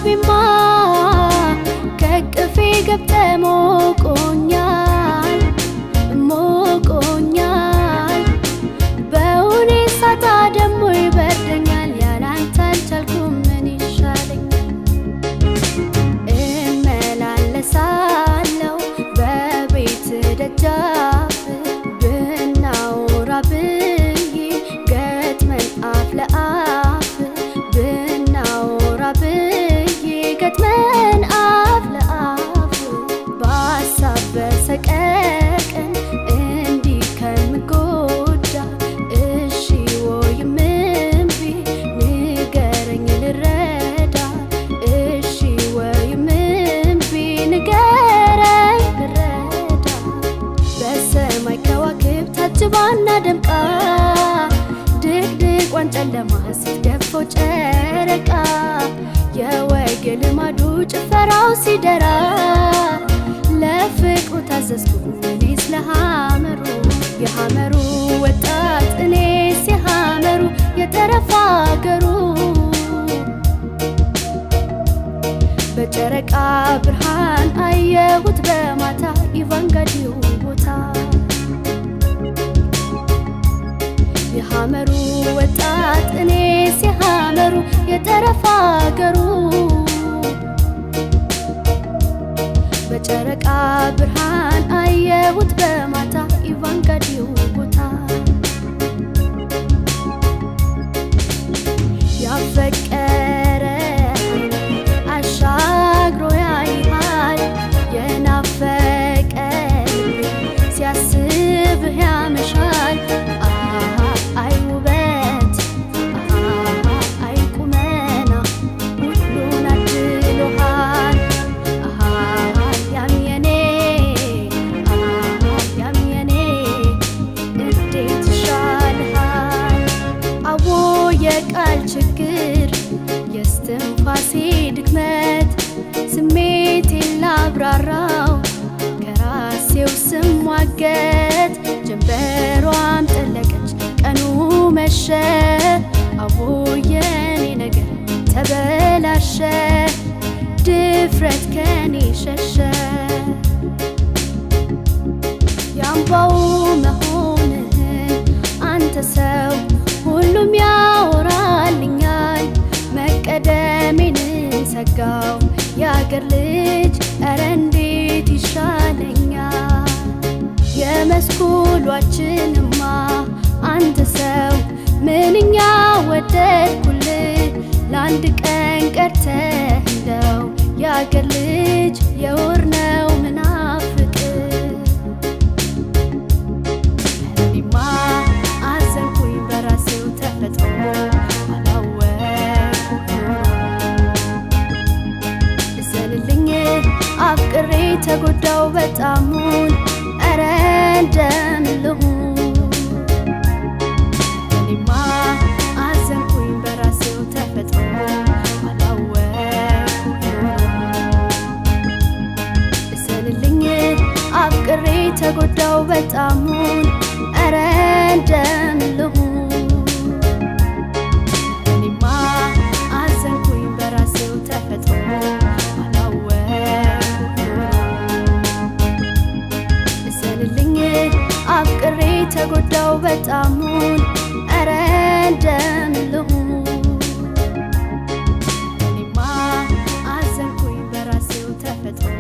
ልቤማ ከቅፌ ገብተ ሞቆኛል ሞቆኛል በውኔ ሳታ ደሞ ይበርደኛል ያላንተ አልቻልኩም ምን ይሻለኛል እመላለሳለሁ በቤት ደጃፍ ብናወራ ብዬ ገጥመን አፍ ለአፍ ብናወራ ብዬ ገጥመን አፍ ለአፍ በሀሳብ በሰቀቀን እንዲህ ከምጎዳ እሺ ወይም እምቢ ንገረኝ ልረዳ እሺ ወይም እምቢ ንገረኝ ልረዳ በሰማይ ከዋክብት ታጅባና ደምቃ ድቅድቋን ጨለማ ስትገፈው ጨረቃ የወግ ልማዱ ጭፈራው ሲደራ ለፍቅሩ ታዘዝኩኝ እኔስ ለሐመሩ የሐመሩ ወጣት እኔስ የሐመሩ የተረፋ አገሩ በጨረቃ ብርሃን አየሁት በማታ ኢቫንጋዲው ቦታ የሐመሩ ወጣት እኔስ የሐመሩ የተረፋ አገሩ በጨረቃ ብርሃን አየሁት በማታ ኢቫንጋዲው ቦታ ያፈቀረ አሻግሮ ያይሃል የናፈቀ ሲያስብህ ያመሻል አይ ውበት አይ ቁመና ሁሉን አድሎሃል ያም የኔ እንዴት ይሻልሃል አዎ የቃል ችግር የስትንፋሴ ድክመት ስሜቴን ላብራራው ከራሴው ስሟገት ጀንበሯም ጠለቀች ቀኑ መሸ አዎ የኔ ነገር ተበላሸ ድፍረት ከኔ ሸሸ ያምባው መሆንህን አንተ ሰው ሁሉም ያወራልኛል መቀደሜን ሰጋው የአገር ልጅ ኧረ እንዴት ይሻለኛል የመስኩሏችንማ አንተ ሰው ምንኛ ወደድኩልህ ለአንድ ቀን ቀርተህ እንደው የአገር ልጅ የወር ነው ምናፍቅ እኔማ አዘንኩኝ በራሴው ተፈጥሮ እዘንልኝ አፍቅሬ ተጎዳው በጣሙን ኧረ እንደምን ልሁን እኔማ አዘንኩኝ በራሴው ተፈጥሮ እዘንልኝ አፍቅሬ ተጎዳው በጣሙን ኧረ እንደምን ልሁን እኔማ አዘንኩኝ በራሴው ተፈጥሮ አፍቅሬ ተጎዳው በጣሙን ኧረ እንደምን ልሁን እኔማ አዘንኩኝ በራሴው ተፈጥሮ